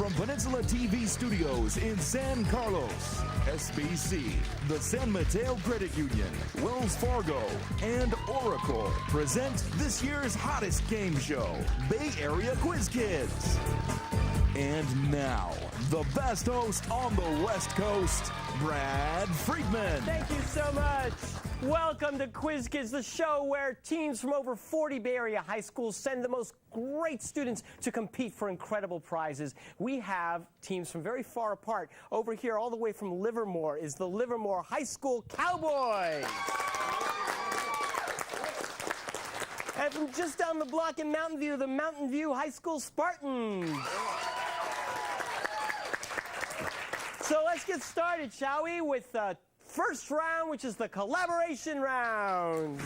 from Peninsula TV Studios in San Carlos, SBC, the San Mateo Credit Union, Wells Fargo, and Oracle present this year's hottest game show, Bay Area Quiz Kids. And now, the best host on the West Coast, Brad Friedman. Thank you so much. Welcome to Quiz Kids, the show where teams from over 40 Bay Area high schools send the most great students to compete for incredible prizes. We have teams from very far apart. Over here, all the way from Livermore, is the Livermore High School Cowboys. And from just down the block in Mountain View, the Mountain View High School Spartans. So let's get started, shall we, with the first round, which is the collaboration round.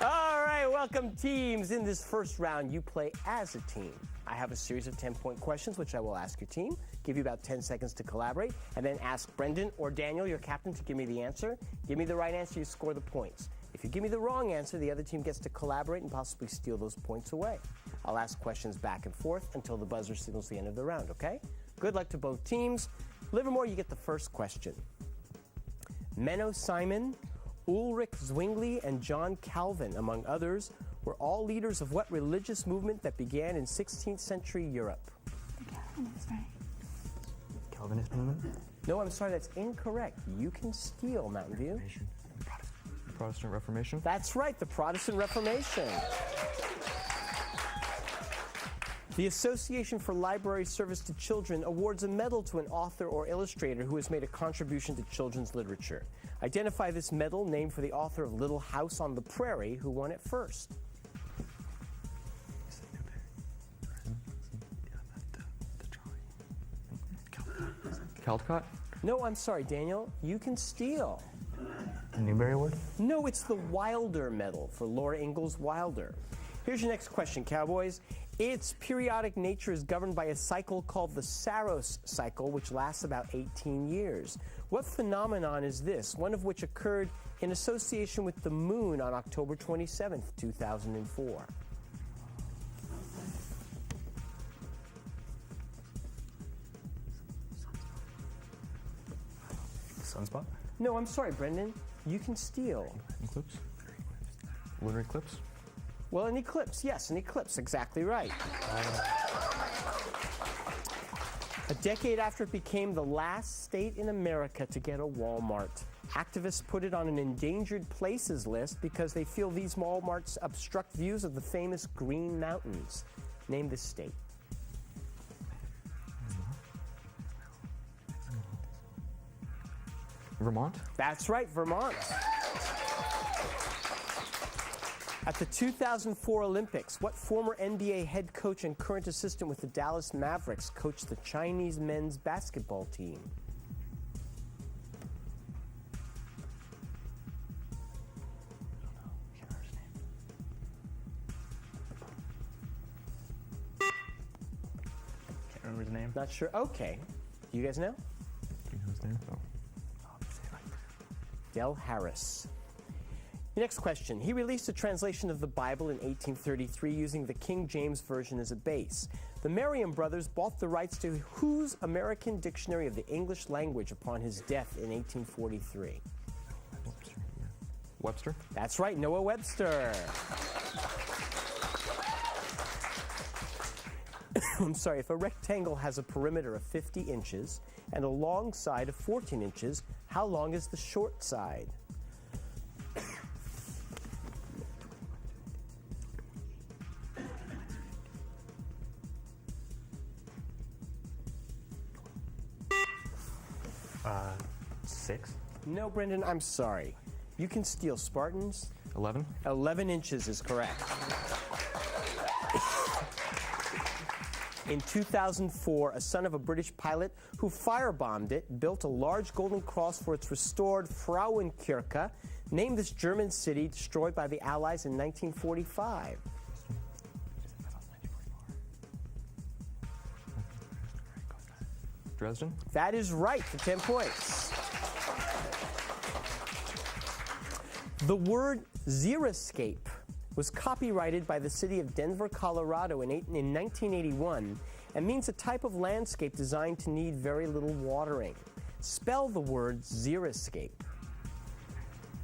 All right, welcome teams. In this first round, you play as a team. I have a series of 10-point questions, which I will ask your team, give you about 10 seconds to collaborate, and then ask Brendan or Daniel, your captain, to give me the answer. Give me the right answer, you score the points. If you give me the wrong answer, the other team gets to collaborate and possibly steal those points away. I'll ask questions back and forth until the buzzer signals the end of the round, okay? Good luck to both teams. Livermore, you get the first question. Menno Simon, Ulrich Zwingli, and John Calvin, among others, were all leaders of what religious movement that began in 16th century Europe? The Calvinists, right? Calvinist movement? No, I'm sorry, that's incorrect. You can steal, Mountain View. Protestant Reformation? That's right, the Protestant Reformation. The Association for Library Service to Children awards a medal to an author or illustrator who has made a contribution to children's literature. Identify this medal, named for the author of Little House on the Prairie, who won it first. Caldecott? No, I'm sorry, Daniel. You can steal. The Newbery Award? No, it's the Wilder Medal for Laura Ingalls Wilder. Here's your next question, Cowboys. Its periodic nature is governed by a cycle called the Saros cycle, which lasts about 18 years. What phenomenon is this, one of which occurred in association with the moon on October 27th, 2004? Sunspot? No, I'm sorry, Brendan. You can steal. Eclipse? Lunar eclipse? Well, an eclipse, yes, an eclipse, exactly right. A decade after it became the last state in America to get a Walmart, activists put it on an endangered places list because they feel these Walmarts obstruct views of the famous Green Mountains. Name the state. Vermont? That's right, Vermont. At the 2004 Olympics, what former NBA head coach and current assistant with the Dallas Mavericks coached the Chinese men's basketball team? Can't remember his name. Not sure. Okay. You guys know? Do you know his name? No. Del Harris. Your next question. He released a translation of the Bible in 1833 using the King James Version as a base. The Merriam brothers bought the rights to whose American Dictionary of the English Language upon his death in 1843? Webster? That's right, Noah Webster. I'm sorry, if a rectangle has a perimeter of 50 inches and a long side of 14 inches, how long is the short side? Six? No, Brendan, I'm sorry. You can steal, Spartans. 11? 11 inches is correct. In 2004, a son of a British pilot who firebombed it built a large golden cross for its restored Frauenkirche, named this German city destroyed by the Allies in 1945. Dresden? That is right, for 10 points. The word xeriscape was copyrighted by the city of Denver, Colorado in 1981 and means a type of landscape designed to need very little watering. Spell the word xeriscape.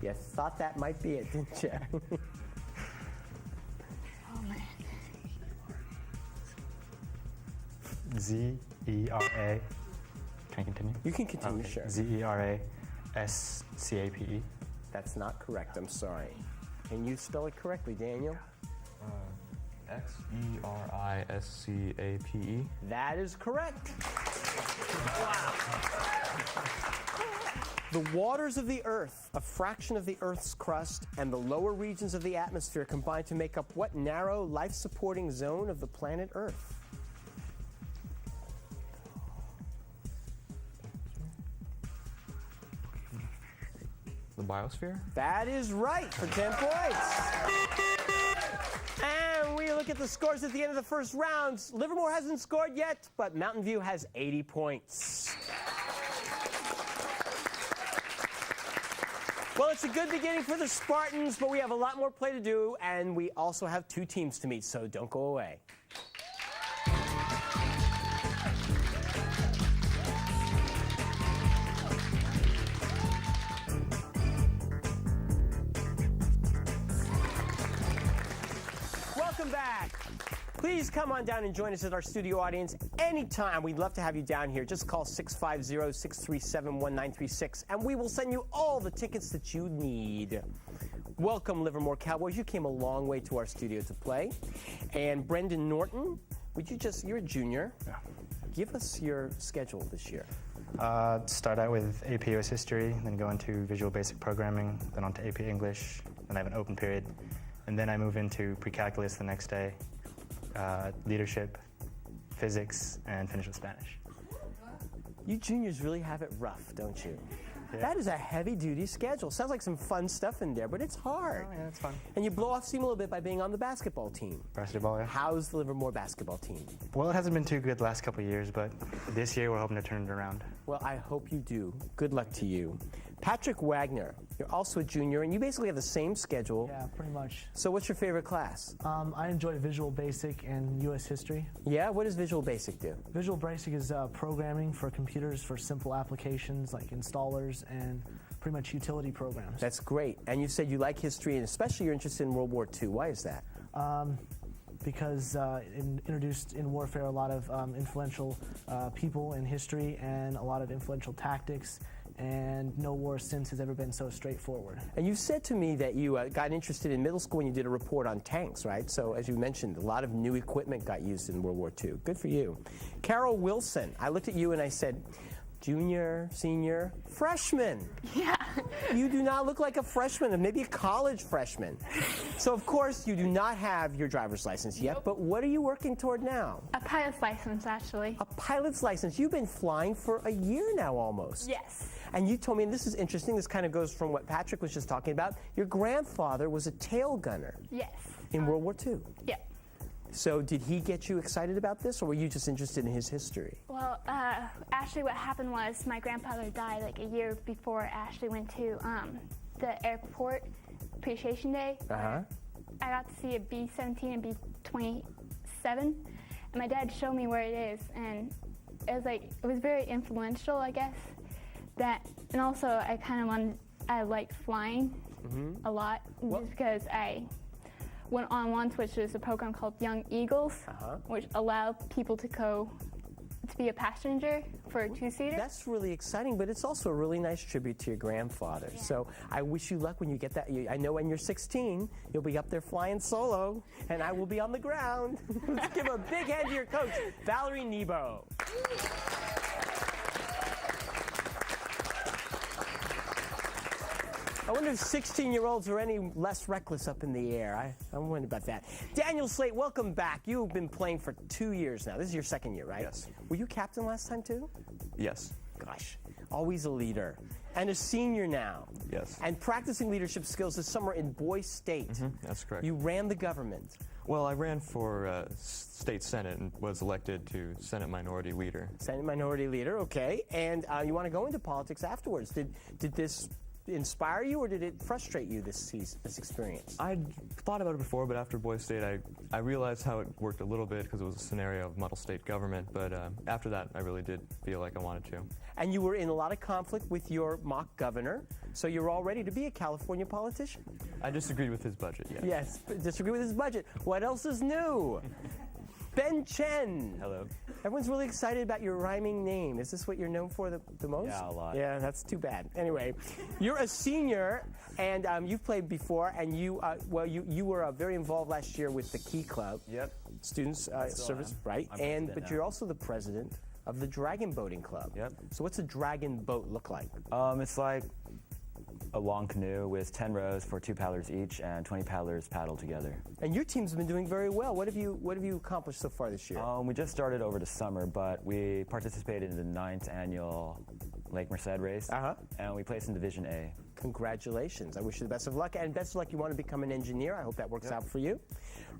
You thought that might be it, didn't you? Oh, man. Z-E-R-A. Can I continue? You can continue, Okay. sure. Z-E-R-A-S-C-A-P-E. That's not correct, I'm sorry. Can you spell it correctly, Daniel? X-E-R-I-S-C-A-P-E. That is correct. Wow. The waters of the Earth, a fraction of the Earth's crust, and the lower regions of the atmosphere combine to make up what narrow, life-supporting zone of the planet Earth? The biosphere? That is right for 10 points. And we look at the scores at the end of the first round. Livermore hasn't scored yet, but Mountain View has 80 points. Well, it's a good beginning for the Spartans, but we have a lot more play to do, and we also have 2 teams to meet, so don't go away. Welcome back. Please come on down and join us at our studio audience anytime. We'd love to have you down here. Just call 650-637-1936, and we will send you all the tickets that you need. Welcome, Livermore Cowboys. You came a long way to our studio to play. And Brendan Norton, you're a junior. Yeah. Give us your schedule this year. Start out with AP US History, then go into Visual Basic Programming, then on to AP English, then I have an open period, and then I move into Pre-Calculus the next day, Leadership, Physics, and finish with Spanish. You juniors really have it rough, don't you? Yeah. That is a heavy-duty schedule. Sounds like some fun stuff in there, but it's hard. Oh, yeah, it's fun. And you blow off steam a little bit by being on the basketball team. Basketball, yeah. How's the Livermore basketball team? Well, it hasn't been too good the last couple of years, but this year we're hoping to turn it around. Well, I hope you do. Good luck to you. Patrick Wagner, you're also a junior, and you basically have the same schedule. Yeah, pretty much. So what's your favorite class? I enjoy Visual Basic and U.S. History. Yeah? What does Visual Basic do? Visual Basic is programming for computers for simple applications like installers and pretty much utility programs. That's great. And you said you like history, and especially you're interested in World War II. Why is that? Because it introduced in warfare a lot of influential people in history and a lot of influential tactics, and no war since has ever been so straightforward. And you said to me that you got interested in middle school when you did a report on tanks, right? So as you mentioned, a lot of new equipment got used in World War II. Good for you. Carol Wilson, I looked at you and I said, junior, senior, freshman. Yeah. You do not look like a freshman, maybe a college freshman. So of course you do not have your driver's license yet, but what are you working toward now? A pilot's license, actually. A pilot's license. You've been flying for a year now almost. Yes. And you told me, and this is interesting, this kind of goes from what Patrick was just talking about, your grandfather was a tail gunner Yes. in World War II. Yeah. So did he get you excited about this, or were you just interested in his history? Well, actually what happened was my grandfather died like a year before I actually went to the airport appreciation day. Uh-huh. I got to see a B-17 and B-27, and my dad showed me where it is, and it was very influential, I guess. And also I liked flying a lot, just because I went on once, which is a program called Young Eagles, which allowed people to be a passenger for a 2-seater. That's really exciting, but it's also a really nice tribute to your grandfather. Yeah. So I wish you luck when you get that. I know when you're 16, you'll be up there flying solo, and I will be on the ground. Let's give a big hand to your coach, Valerie Nebo. I wonder if 16-year-olds are any less reckless up in the air. I'm wondering about that. Daniel Slate, welcome back. You've been playing for 2 years now. This is your second year, right? Yes. Were you captain last time, too? Yes. Gosh, always a leader. And a senior now. Yes. And practicing leadership skills this summer in Boise State. That's correct. You ran the government. Well, I ran for state senate and was elected to Senate Minority Leader. Senate Minority Leader, okay. And you want to go into politics afterwards. Did this inspire you, or did it frustrate you this experience? I'd thought about it before, but after Boise State, I realized how it worked a little bit because it was a scenario of model state government. But after that, I really did feel like I wanted to. And you were in a lot of conflict with your mock governor, so you're all ready to be a California politician. I disagreed with his budget, yes. Yes, disagree with his budget. What else is new? Ben Chen. Hello. Everyone's really excited about your rhyming name. Is this what you're known for the most? Yeah, a lot. Yeah, that's too bad. Anyway, you're a senior, and you've played before, and you were very involved last year with the Key Club. Yep. Students Service, right? I'm But now. you're also the president of the Dragon Boating Club. Yep. So what's a dragon boat look like? It's like a long canoe with 10 rows for 2 paddlers each, and 20 paddlers paddle together. And your team's been doing very well. What have you accomplished so far this year? We just started over the summer, but we participated in the 9th annual Lake Merced race, and we placed in Division A. Congratulations. I wish you the best of luck. And best of luck, you want to become an engineer. I hope that works out for you.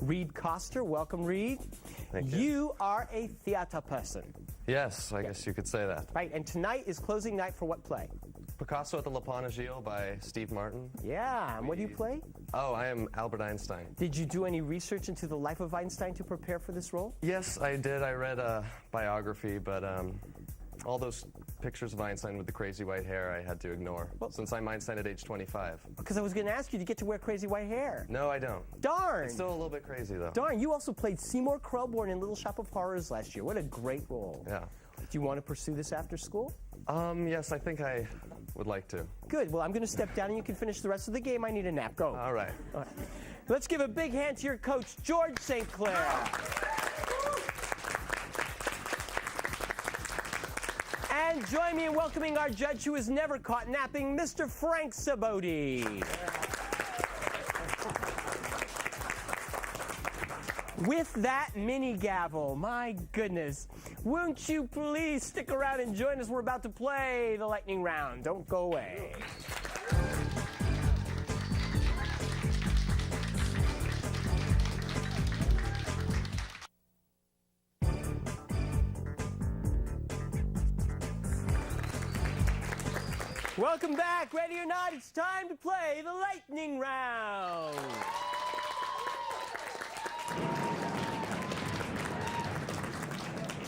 Reed Coster, welcome, Reed. Thank you. You are a theater person. Yes, I guess you could say that. Right, and tonight is closing night for what play? Picasso at the La Panagile by Steve Martin. Yeah, and what do you play? Oh, I am Albert Einstein. Did you do any research into the life of Einstein to prepare for this role? Yes, I did. I read a biography, but all those pictures of Einstein with the crazy white hair I had to ignore, since I'm Einstein at age 25. Because I was going to ask you to get to wear crazy white hair. No, I don't. Darn! It's still a little bit crazy, though. Darn, you also played Seymour Krelborn in Little Shop of Horrors last year. What a great role. Yeah. Do you want to pursue this after school? Yes, I think I would like to. Good. Well, I'm going to step down and you can finish the rest of the game. I need a nap. Go. All right. All right. Let's give a big hand to your coach, George St. Clair. And join me in welcoming our judge who is never caught napping, Mr. Frank Saboti. With that mini gavel, my goodness, won't you please stick around and join us? We're about to play the lightning round. Don't go away. Welcome back. Ready or not, it's time to play the lightning round.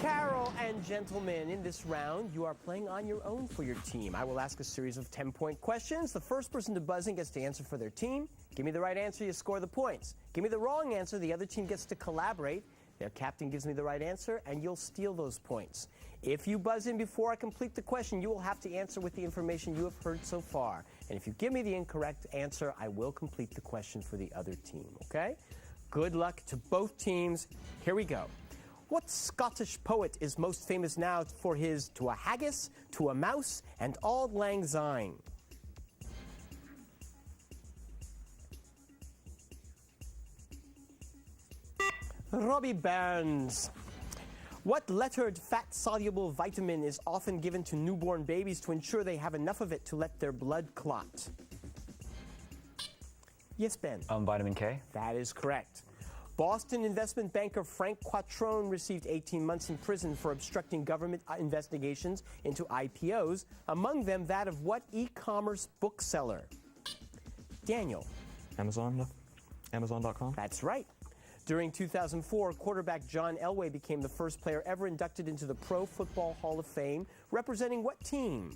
Carol and gentlemen, in this round, you are playing on your own for your team. I will ask a series of 10-point questions. The first person to buzz in gets to answer for their team. Give me the right answer, you score the points. Give me the wrong answer, the other team gets to collaborate. Their captain gives me the right answer, and you'll steal those points. If you buzz in before I complete the question, you will have to answer with the information you have heard so far. And if you give me the incorrect answer, I will complete the question for the other team, okay? Good luck to both teams. Here we go. What Scottish poet is most famous now for his To a Haggis, To a Mouse, and Auld Lang Syne? Robbie Burns. What lettered fat-soluble vitamin is often given to newborn babies to ensure they have enough of it to let their blood clot? Yes, Ben? Vitamin K. That is correct. Boston investment banker Frank Quattrone received 18 months in prison for obstructing government investigations into IPOs, among them that of what e-commerce bookseller? Daniel? Amazon.com? That's right. During 2004, quarterback John Elway became the first player ever inducted into the Pro Football Hall of Fame, representing what team?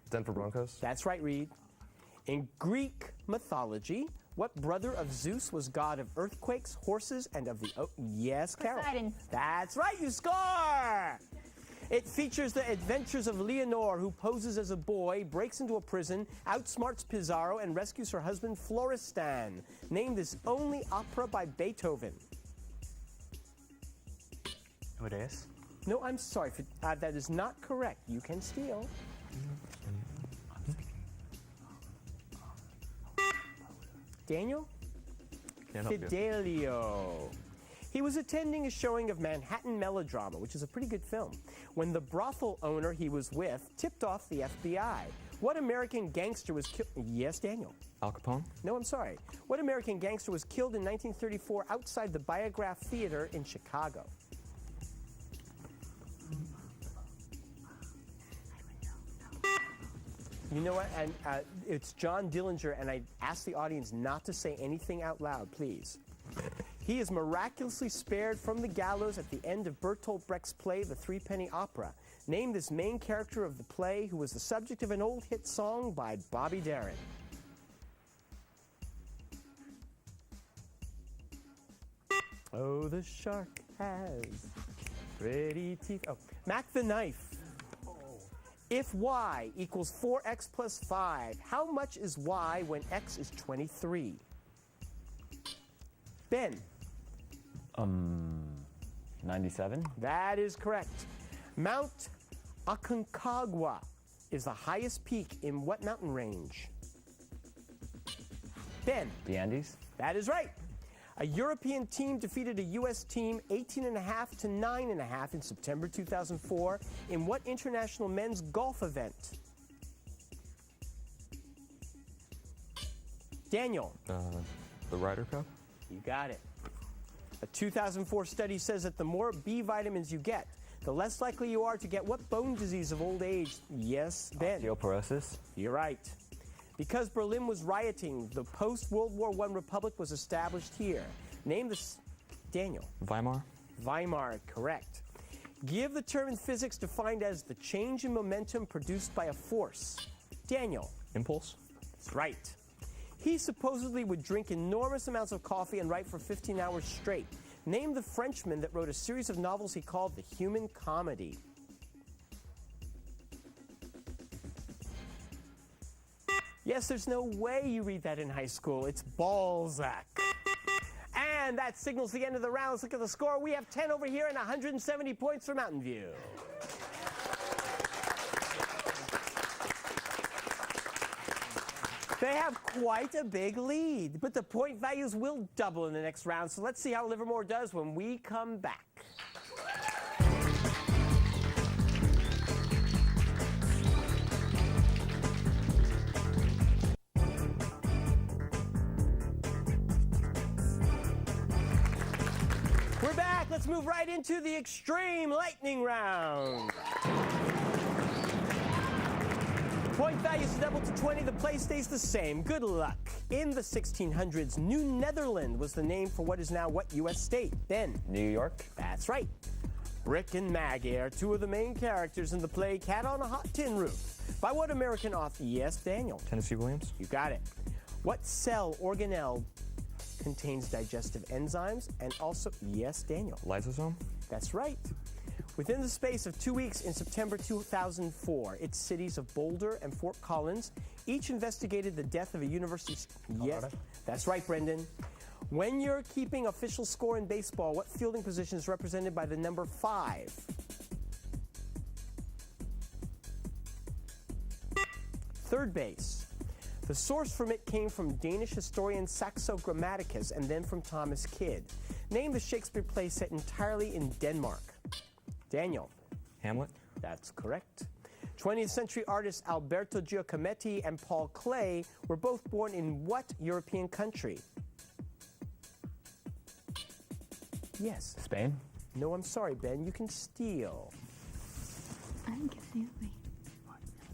Denver Broncos. That's right, Reed. In Greek mythology, what brother of Zeus was god of earthquakes, horses, and of the... Oh, yes, Carol. Poseidon. That's right, you score! It features the adventures of Leonore, who poses as a boy, breaks into a prison, outsmarts Pizarro, and rescues her husband Florestan. Name this only opera by Beethoven. Odeus? No, I'm sorry. That is not correct. You can steal. Daniel? Can't help you. Fidelio. He was attending a showing of Manhattan Melodrama, which is a pretty good film, when the brothel owner he was with tipped off the FBI. What American gangster was killed? Yes, Daniel. Al Capone? No, I'm sorry. What American gangster was killed in 1934 outside the Biograph Theater in Chicago? You know what? And it's John Dillinger, and I ask the audience not to say anything out loud, please. He is miraculously spared from the gallows at the end of Bertolt Brecht's play, The Threepenny Opera. Name this main character of the play who was the subject of an old hit song by Bobby Darin. Oh, the shark has pretty teeth. Oh, Mac the Knife. If y equals 4x plus 5, how much is y when x is 23? Ben. 97. That is correct. Mount Aconcagua is the highest peak in what mountain range? Ben. The Andes. That is right. A European team defeated a U.S. team 18.5 to 9.5 in September 2004 in what international men's golf event? Daniel. The Ryder Cup? You got it. A 2004 study says that the more B vitamins you get, the less likely you are to get what bone disease of old age? Yes, Ben. Osteoporosis. You're right. Because Berlin was rioting, the post-World War I republic was established here. Name this. Daniel. Weimar. Weimar, correct. Give the term in physics defined as the change in momentum produced by a force. Daniel. Impulse. That's right. He supposedly would drink enormous amounts of coffee and write for 15 hours straight. Name the Frenchman that wrote a series of novels he called the Human Comedy. Yes, there's no way you read that in high school. It's Balzac. And that signals the end of the round. Let's look at the score. We have 10 over here and 170 points for Mountain View. They have quite a big lead, but the point values will double in the next round. So let's see how Livermore does when we come back. We're back. Let's move right into the extreme lightning round. Point values double to 20. The play stays the same. Good luck. In the 1600s, New Netherland was the name for what is now what U.S. state? Ben. New York. That's right. Rick and Maggie are two of the main characters in the play Cat on a Hot Tin Roof. By what American author? Yes, Daniel. Tennessee Williams. You got it. What cell organelle contains digestive enzymes and also, yes, Daniel. Lysosome. That's right. Within the space of 2 weeks in September 2004, its cities of Boulder and Fort Collins each investigated the death of a university. Yes, that's right, Brendan. When you're keeping official score in baseball, what fielding position is represented by the number 5? Third base. The source from it came from Danish historian Saxo Grammaticus and then from Thomas Kidd. Name the Shakespeare play set entirely in Denmark. Daniel. Hamlet. That's correct. 20th century artists Alberto Giacometti and Paul Klee were both born in what European country? Yes. Spain. No, I'm sorry, Ben. You can steal. I'm guessing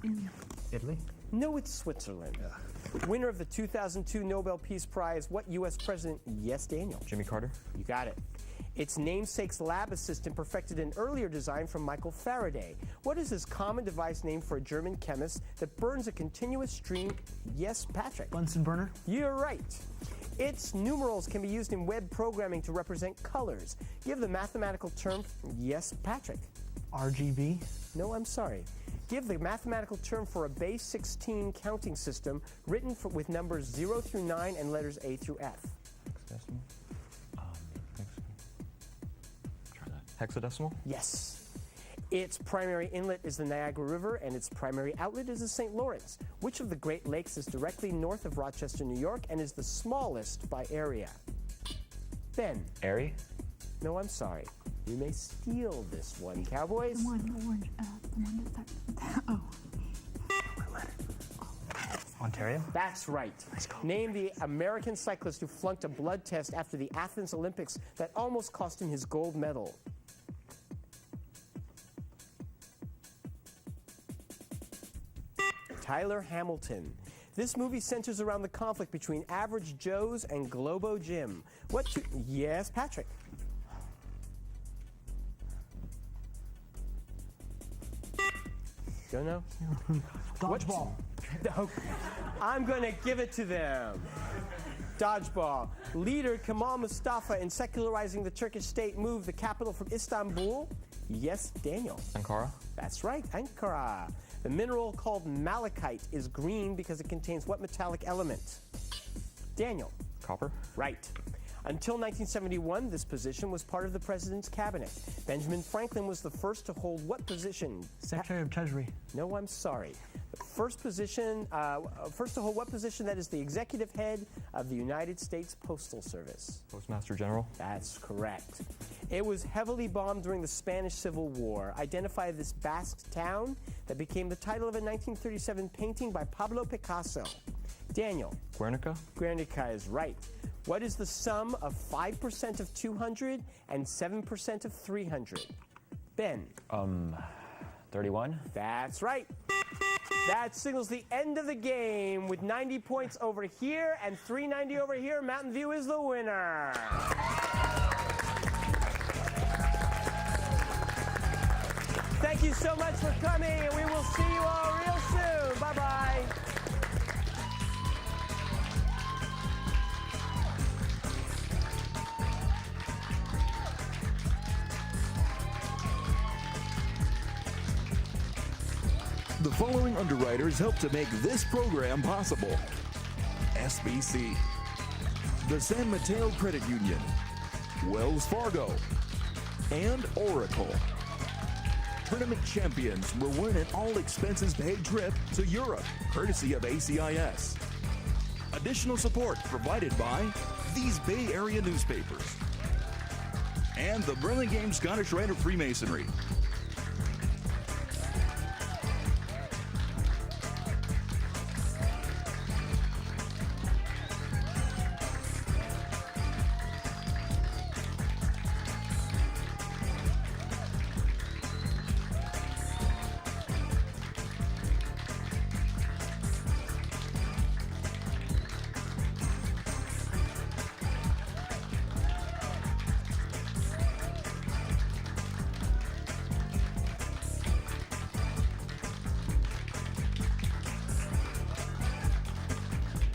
Italy. Italy? No, it's Switzerland. Winner of the 2002 Nobel Peace Prize, what U.S. president? Yes, Daniel. Jimmy Carter. You got it. Its namesake's lab assistant perfected an earlier design from Michael Faraday. What is this common device named for a German chemist that burns a continuous stream? Yes, Patrick. Bunsen burner? You're right. Its numerals can be used in web programming to represent colors. Give the mathematical term. Yes, Patrick. RGB? No, I'm sorry. Give the mathematical term for a base 16 counting system written with numbers 0 through 9 and letters A through F. Hexadecimal? Yes. Its primary inlet is the Niagara River, and its primary outlet is the St. Lawrence. Which of the Great Lakes is directly north of Rochester, New York, and is the smallest by area? Ben. Erie. No, I'm sorry. You may steal this one, Cowboys. The one that starts with that. Oh. Ontario? That's right. Name the American cyclist who flunked a blood test after the Athens Olympics that almost cost him his gold medal. Tyler Hamilton. This movie centers around the conflict between Average Joe's and Globo Jim. Yes, Patrick. Don't know? Dodgeball. No. I'm going to give it to them. Dodgeball. Leader Kemal Mustafa in secularizing the Turkish state moved the capital from Istanbul. Yes, Daniel. Ankara? That's right, Ankara. The mineral called malachite is green because it contains what metallic element? Daniel. Copper? Right. Until 1971, this position was part of the president's cabinet. Benjamin Franklin was the first to hold what position? Secretary of Treasury. No, I'm sorry. The first to hold what position that is the executive head of the United States Postal Service? Postmaster General? That's correct. It was heavily bombed during the Spanish Civil War. Identify this Basque town that became the title of a 1937 painting by Pablo Picasso. Daniel. Guernica? Guernica is right. What is the sum of 5% of 200 and 7% of 300? Ben. 31? That's right. That signals the end of the game with 90 points over here and 390 over here. Mountain View is the winner. Thank you so much for coming, and we will see you all real soon. Bye-bye. The following underwriters help to make this program possible: SBC, the San Mateo Credit Union, Wells Fargo, and Oracle. Tournament champions will win an all-expenses-paid trip to Europe, courtesy of ACIS. Additional support provided by these Bay Area newspapers and the Burlingame Scottish Rite of Freemasonry.